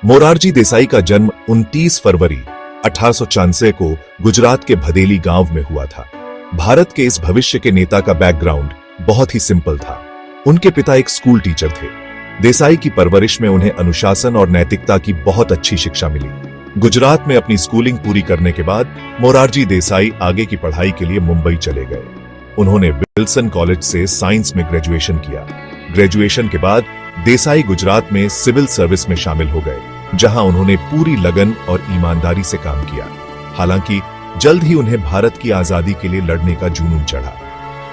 मोरारजी देसाई का जन्म 29 फरवरी 1896 को गुजरात के भदेली गांव में हुआ था। भारत के इस भविष्य के नेता का बैकग्राउंड बहुत ही सिंपल था। उनके पिता एक स्कूल टीचर थे। देसाई की परवरिश में उन्हें अनुशासन और नैतिकता की बहुत अच्छी शिक्षा मिली। गुजरात में अपनी स्कूलिंग पूरी करने के बाद मोरारजी देसाई आगे की पढ़ाई के लिए मुंबई चले गए। उन्होंने विल्सन कॉलेज से साइंस में ग्रेजुएशन किया। ग्रेजुएशन के बाद देसाई गुजरात में सिविल सर्विस में शामिल हो गए, जहां उन्होंने पूरी लगन और ईमानदारी से काम किया। हालांकि जल्द ही उन्हें भारत की आजादी के लिए लड़ने का जुनून चढ़ा।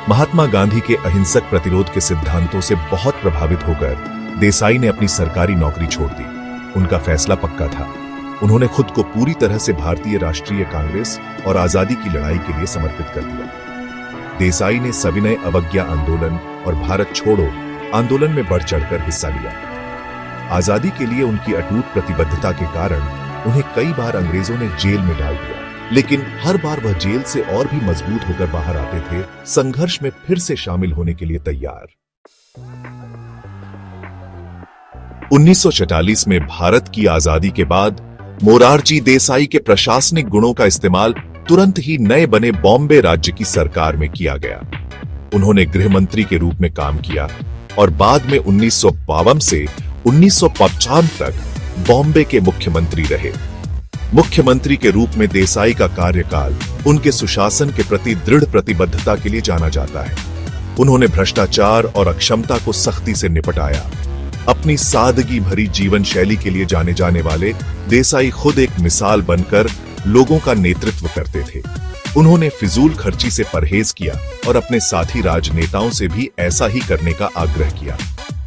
महात्मा गांधी के अहिंसक प्रतिरोध के सिद्धांतों से बहुत प्रभावित होकर देसाई ने अपनी सरकारी नौकरी छोड़ दी। उनका फैसला पक्का था। उन्होंने खुद को पूरी तरह से भारतीय राष्ट्रीय कांग्रेस और आजादी की लड़ाई के लिए समर्पित कर दिया। देसाई ने सविनय अवज्ञा आंदोलन और भारत छोड़ो आंदोलन में बढ़ चढ़कर हिस्सा लिया। आजादी के लिए उनकी अटूट प्रतिबद्धता के कारण उन्हें कई बार अंग्रेजों ने जेल में डाल दिया, लेकिन हर बार वह जेल से और भी मजबूत होकर बाहर आते थे, संघर्ष में फिर से शामिल होने के लिए तैयार। 1944 में भारत की आजादी के बाद मोरारजी देसाई के प्रशासनिक गुणों का इस्तेमाल तुरंत ही नए बने बॉम्बे राज्य की सरकार में किया गया। उन्होंने गृह मंत्री के रूप में काम किया और बाद में 1952 से 1955 तक बॉम्बे के मुख्यमंत्री रहे। मुख्यमंत्री के रूप में देसाई का कार्यकाल उनके सुशासन के प्रति दृढ़ प्रतिबद्धता के लिए जाना जाता है। उन्होंने भ्रष्टाचार और अक्षमता को सख्ती से निपटाया। अपनी सादगी भरी जीवन शैली के लिए जाने जाने वाले देसाई खुद एक मिसाल बनकर लोगों का नेतृत्व करते थे। उन्होंने फिजूल खर्ची से परहेज किया और अपने साथी राजनेताओं से भी ऐसा ही करने का आग्रह किया।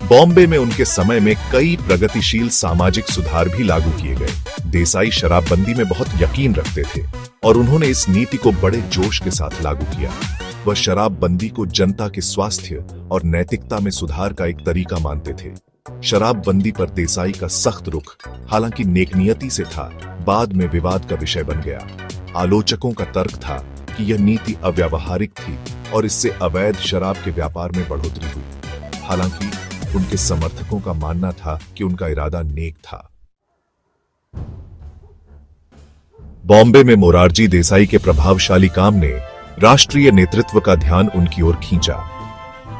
बॉम्बे में उनके समय में कई प्रगतिशील सामाजिक सुधार भी लागू किए गए। देसाई शराबबंदी में बहुत यकीन रखते थे और उन्होंने इस नीति को बड़े जोश के साथ लागू किया। वह शराबबंदी को जनता के स्वास्थ्य और नैतिकता में सुधार का एक तरीका मानते थे। शराबबंदी पर देसाई का सख्त रुख, हालांकि नेकनियती से था, बाद में विवाद का विषय बन गया। आलोचकों का तर्क था कि यह नीति अव्यावहारिक थी और इससे अवैध शराब के व्यापार में बढ़ोतरी हुई। हालांकि उनके समर्थकों का मानना था कि उनका इरादा नेक था। बॉम्बे में मोरारजी देसाई के प्रभावशाली काम ने राष्ट्रीय नेतृत्व का ध्यान उनकी ओर खींचा।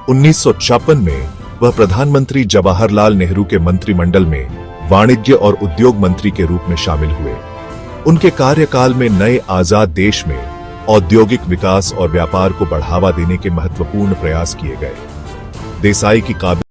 1956 में वह प्रधानमंत्री जवाहरलाल नेहरू के मंत्रिमंडल में वाणिज्य और उद्योग मंत्री के रूप में शामिल हुए। उनके कार्यकाल में नए आजाद देश में औद्योगिक विकास और व्यापार को बढ़ावा देने के महत्वपूर्ण प्रयास किए गए। देसाई की